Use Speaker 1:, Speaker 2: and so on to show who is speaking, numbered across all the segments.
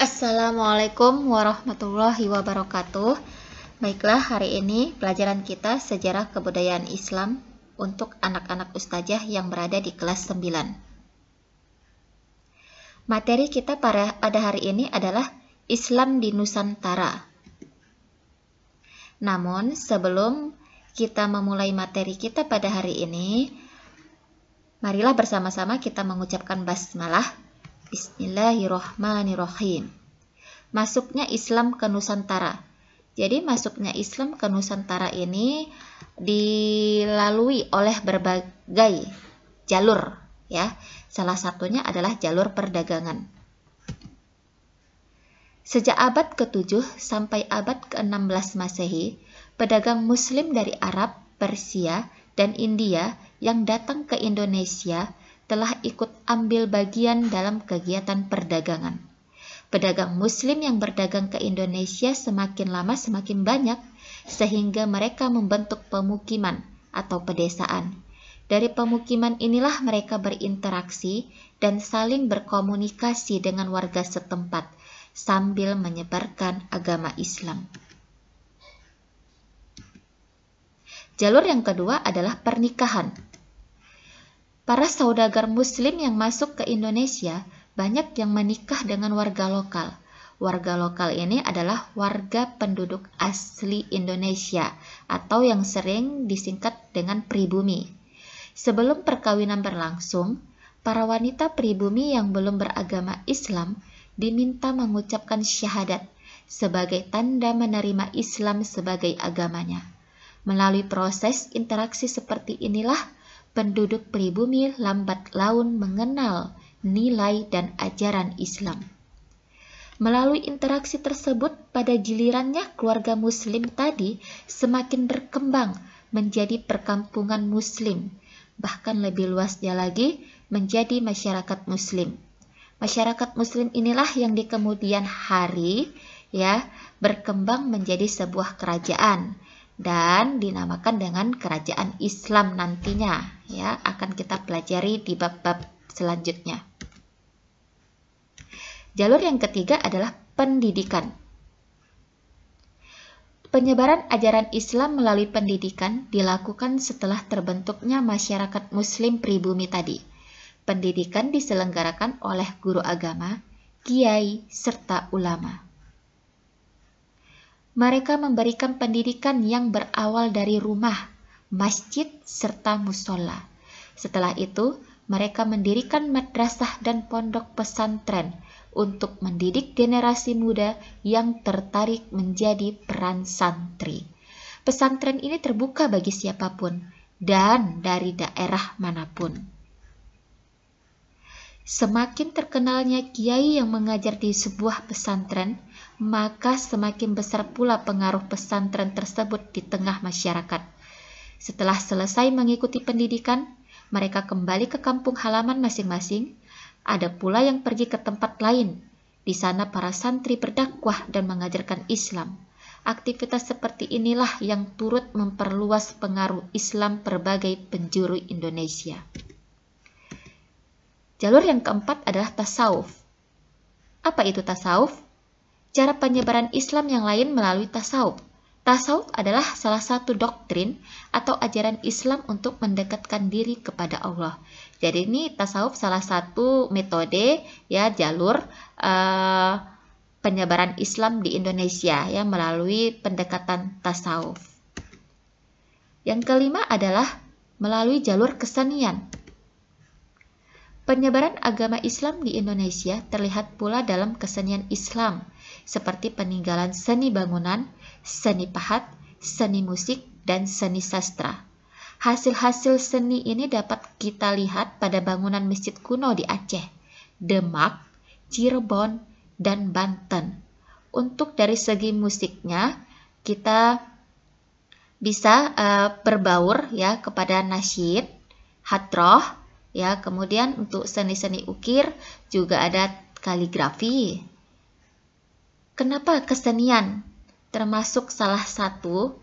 Speaker 1: Assalamualaikum warahmatullahi wabarakatuh. Baiklah, hari ini pelajaran kita sejarah kebudayaan Islam untuk anak-anak ustazah yang berada di kelas 9. Materi kita pada hari ini adalah Islam di Nusantara. Namun, sebelum kita memulai materi kita pada hari ini, marilah bersama-sama kita mengucapkan basmalah. Bismillahirrohmanirrohim. Masuknya Islam ke Nusantara. Jadi masuknya Islam ke Nusantara ini dilalui oleh berbagai jalur, ya. Salah satunya adalah jalur perdagangan. Sejak abad ke-7 sampai abad ke-16 Masehi, pedagang Muslim dari Arab, Persia, dan India yang datang ke Indonesia telah ikut ambil bagian dalam kegiatan perdagangan. Pedagang Muslim yang berdagang ke Indonesia semakin lama semakin banyak, sehingga mereka membentuk pemukiman atau pedesaan. Dari pemukiman inilah mereka berinteraksi dan saling berkomunikasi dengan warga setempat, sambil menyebarkan agama Islam. Jalur yang kedua adalah pernikahan. Para saudagar Muslim yang masuk ke Indonesia banyak yang menikah dengan warga lokal. Warga lokal ini adalah warga penduduk asli Indonesia atau yang sering disingkat dengan pribumi. Sebelum perkawinan berlangsung, para wanita pribumi yang belum beragama Islam diminta mengucapkan syahadat sebagai tanda menerima Islam sebagai agamanya. Melalui proses interaksi seperti inilah penduduk pribumi lambat laun mengenal nilai dan ajaran Islam. Melalui interaksi tersebut, pada gilirannya keluarga Muslim tadi semakin berkembang menjadi perkampungan Muslim, bahkan lebih luasnya lagi menjadi masyarakat Muslim. Masyarakat Muslim inilah yang di kemudian hari berkembang menjadi sebuah kerajaan dan dinamakan dengan kerajaan Islam nantinya, akan kita pelajari di bab-bab selanjutnya. Jalur yang ketiga adalah pendidikan. Penyebaran ajaran Islam melalui pendidikan dilakukan setelah terbentuknya masyarakat Muslim pribumi tadi. Pendidikan diselenggarakan oleh guru agama, kiai, serta ulama. Mereka memberikan pendidikan yang berawal dari rumah, masjid, serta musola. Setelah itu, mereka mendirikan madrasah dan pondok pesantren untuk mendidik generasi muda yang tertarik menjadi peran santri. Pesantren ini terbuka bagi siapapun dan dari daerah manapun. Semakin terkenalnya kiai yang mengajar di sebuah pesantren, maka semakin besar pula pengaruh pesantren tersebut di tengah masyarakat. Setelah selesai mengikuti pendidikan, mereka kembali ke kampung halaman masing-masing. Ada pula yang pergi ke tempat lain. Di sana para santri berdakwah dan mengajarkan Islam. Aktivitas seperti inilah yang turut memperluas pengaruh Islam berbagai penjuru Indonesia. Jalur yang keempat adalah tasawuf. Apa itu tasawuf? Cara penyebaran Islam yang lain melalui tasawuf. Tasawuf adalah salah satu doktrin atau ajaran Islam untuk mendekatkan diri kepada Allah. Jadi ini tasawuf salah satu metode jalur penyebaran Islam di Indonesia melalui pendekatan tasawuf. Yang kelima adalah melalui jalur kesenian. Penyebaran agama Islam di Indonesia terlihat pula dalam kesenian Islam, seperti peninggalan seni bangunan, seni pahat, seni musik, dan seni sastra. Hasil-hasil seni ini dapat kita lihat pada bangunan masjid kuno di Aceh, Demak, Cirebon, dan Banten. Untuk dari segi musiknya, kita bisa berbaur kepada nasyid, hadroh, kemudian untuk seni-seni ukir juga ada kaligrafi. Kenapa kesenian termasuk salah satu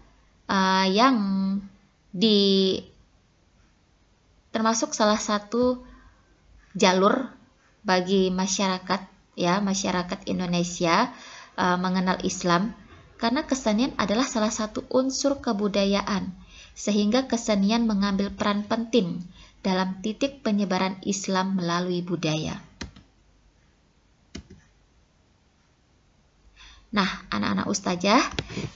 Speaker 1: termasuk salah satu jalur bagi masyarakat ya masyarakat Indonesia mengenal Islam? Karena kesenian adalah salah satu unsur kebudayaan, sehingga kesenian mengambil peran penting dalam titik penyebaran Islam melalui budaya. Nah, anak-anak ustazah,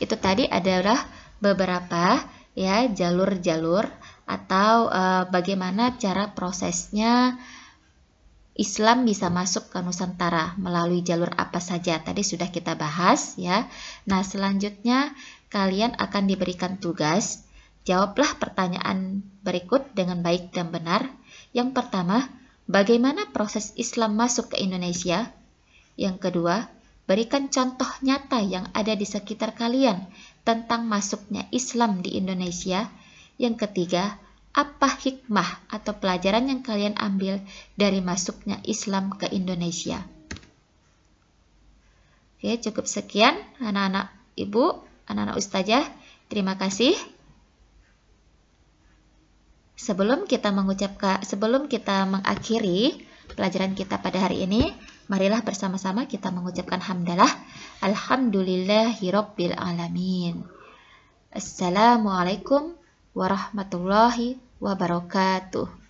Speaker 1: itu tadi adalah beberapa ya jalur-jalur atau bagaimana cara prosesnya Islam bisa masuk ke Nusantara melalui jalur apa saja. Tadi sudah kita bahas ya. Nah, selanjutnya kalian akan diberikan tugas. Jawablah pertanyaan berikut dengan baik dan benar. Yang pertama, bagaimana proses Islam masuk ke Indonesia? Yang kedua, berikan contoh nyata yang ada di sekitar kalian tentang masuknya Islam di Indonesia. Yang ketiga, apa hikmah atau pelajaran yang kalian ambil dari masuknya Islam ke Indonesia? Oke, cukup sekian anak-anak ibu, anak-anak ustazah. Terima kasih. Sebelum kita mengakhiri pelajaran kita pada hari ini, marilah bersama-sama kita mengucapkan hamdalah. Alhamdulillahirabbil alamin. Assalamualaikum warahmatullahi wabarakatuh.